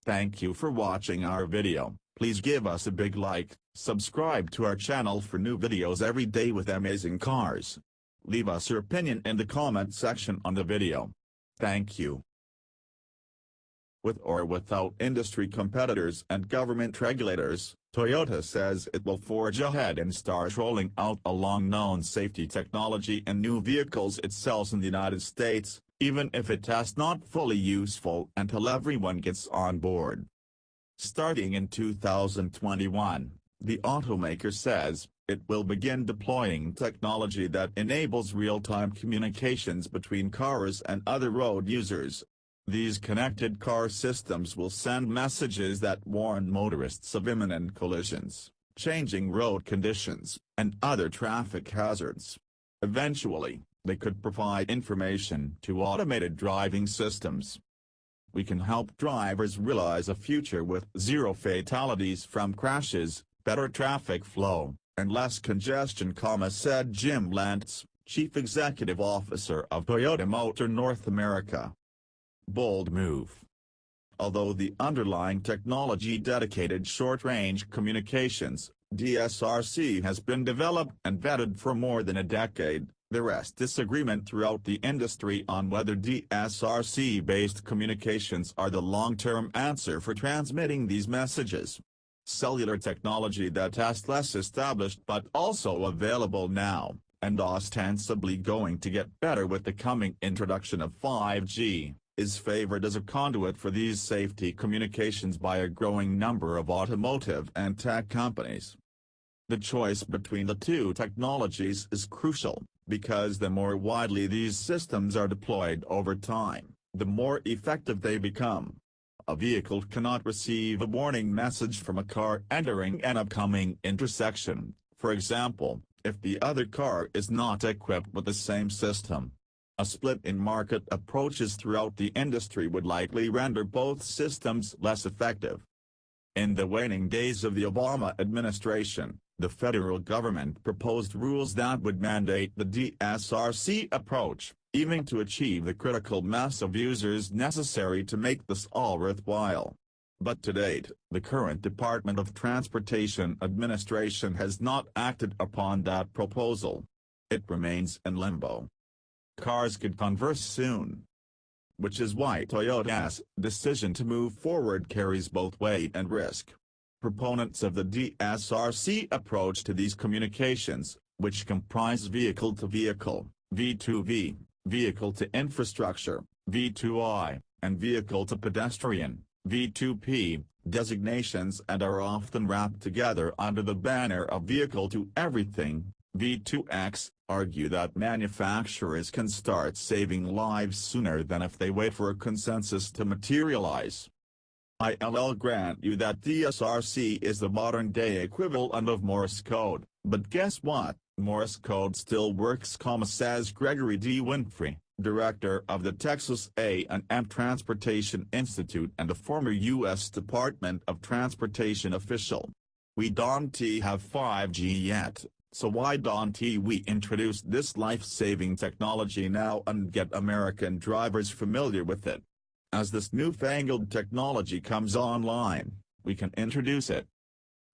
Thank you for watching our video. Please give us a big like, subscribe to our channel for new videos every day with amazing cars. Leave us your opinion in the comment section on the video. Thank you. With or without industry competitors and government regulators, Toyota says it will forge ahead and start rolling out a long-known safety technology in new vehicles it sells in the United States, even if it is not fully useful until everyone gets on board. Starting in 2021, the automaker says it will begin deploying technology that enables real-time communications between cars and other road users. These connected car systems will send messages that warn motorists of imminent collisions, changing road conditions, and other traffic hazards. Eventually, they could provide information to automated driving systems. We can help drivers realize a future with zero fatalities from crashes, better traffic flow, and less congestion, said Jim Lentz, Chief Executive Officer of Toyota Motor North America. Bold move. Although the underlying technology dedicated short-range communications, DSRC has been developed and vetted for more than a decade, there is disagreement throughout the industry on whether DSRC-based communications are the long-term answer for transmitting these messages. Cellular technology that is less established but also available now, and ostensibly going to get better with the coming introduction of 5G, is favored as a conduit for these safety communications by a growing number of automotive and tech companies. The choice between the two technologies is crucial, because the more widely these systems are deployed over time, the more effective they become. A vehicle cannot receive a warning message from a car entering an upcoming intersection, for example, if the other car is not equipped with the same system. A split in market approaches throughout the industry would likely render both systems less effective. In the waning days of the Obama administration, the federal government proposed rules that would mandate the DSRC approach, even to achieve the critical mass of users necessary to make this all worthwhile. But to date, the current Department of Transportation administration has not acted upon that proposal. It remains in limbo. Cars could converse soon. Which is why Toyota's decision to move forward carries both weight and risk. Proponents of the DSRC approach to these communications, which comprise vehicle-to-vehicle, V2V, vehicle-to-infrastructure, V2I, and vehicle-to-pedestrian, V2P, designations and are often wrapped together under the banner of vehicle-to-everything, V2X, argue that manufacturers can start saving lives sooner than if they wait for a consensus to materialize. I'll grant you that DSRC is the modern-day equivalent of Morse code, but guess what, Morse code still works, says Gregory D. Winfrey, director of the Texas A&M Transportation Institute and a former U.S. Department of Transportation official. We don't have 5G yet. So why don't we introduce this life-saving technology now and get American drivers familiar with it? As this newfangled technology comes online, we can introduce it.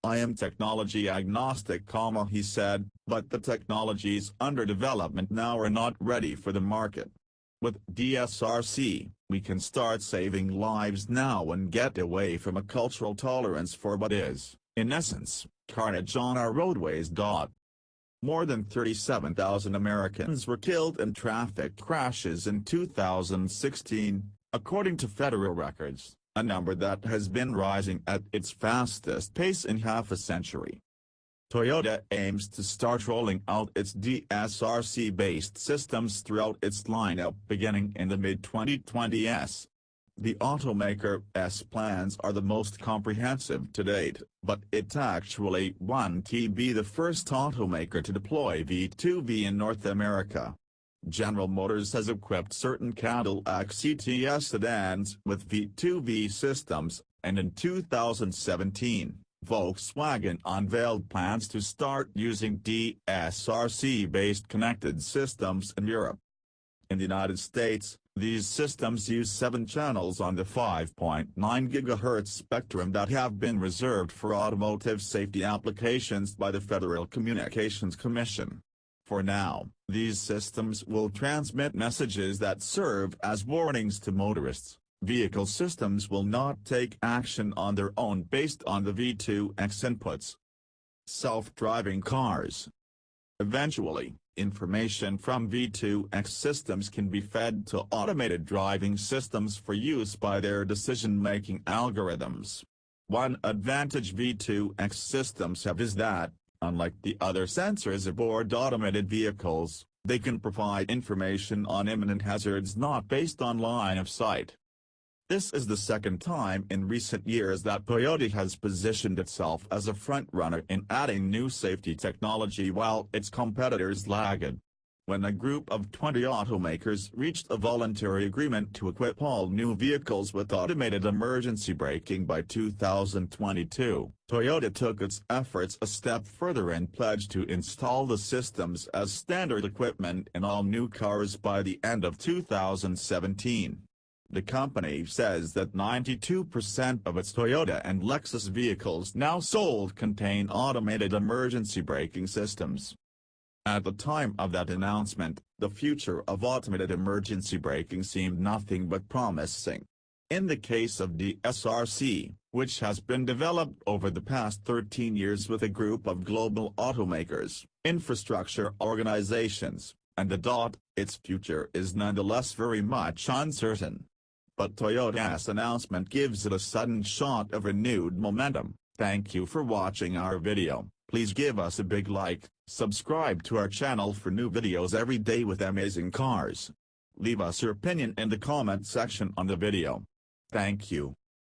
I am technology agnostic, he said, but the technologies under development now are not ready for the market. With DSRC, we can start saving lives now and get away from a cultural tolerance for what is, in essence, carnage on our roadways. More than 37,000 Americans were killed in traffic crashes in 2016, according to federal records, a number that has been rising at its fastest pace in half a century. Toyota aims to start rolling out its DSRC-based systems throughout its lineup beginning in the mid-2020s. The automaker's plans are the most comprehensive to date, but it actually wants to be the first automaker to deploy V2V in North America. General Motors has equipped certain Cadillac CTS sedans with V2V systems, and in 2017, Volkswagen unveiled plans to start using DSRC-based connected systems in Europe. In the United States, These systems use 7 channels on the 5.9 GHz spectrum that have been reserved for automotive safety applications by the Federal Communications Commission. For now, these systems will transmit messages that serve as warnings to motorists. Vehicle systems will not take action on their own based on the V2X inputs. Self-driving cars. Eventually, information from V2X systems can be fed to automated driving systems for use by their decision-making algorithms. One advantage V2X systems have is that, unlike the other sensors aboard automated vehicles, they can provide information on imminent hazards not based on line of sight. This is the second time in recent years that Toyota has positioned itself as a front-runner in adding new safety technology while its competitors lagged. When a group of 20 automakers reached a voluntary agreement to equip all new vehicles with automated emergency braking by 2022, Toyota took its efforts a step further and pledged to install the systems as standard equipment in all new cars by the end of 2017. The company says that 92% of its Toyota and Lexus vehicles now sold contain automated emergency braking systems. At the time of that announcement, the future of automated emergency braking seemed nothing but promising. In the case of the SRC, which has been developed over the past 13 years with a group of global automakers, infrastructure organizations, and the DOT, its future is nonetheless very much uncertain. But Toyota's announcement gives it a sudden shot of renewed momentum. Thank you for watching our video. Please give us a big like, subscribe to our channel for new videos every day with amazing cars. Leave us your opinion in the comment section on the video. Thank you.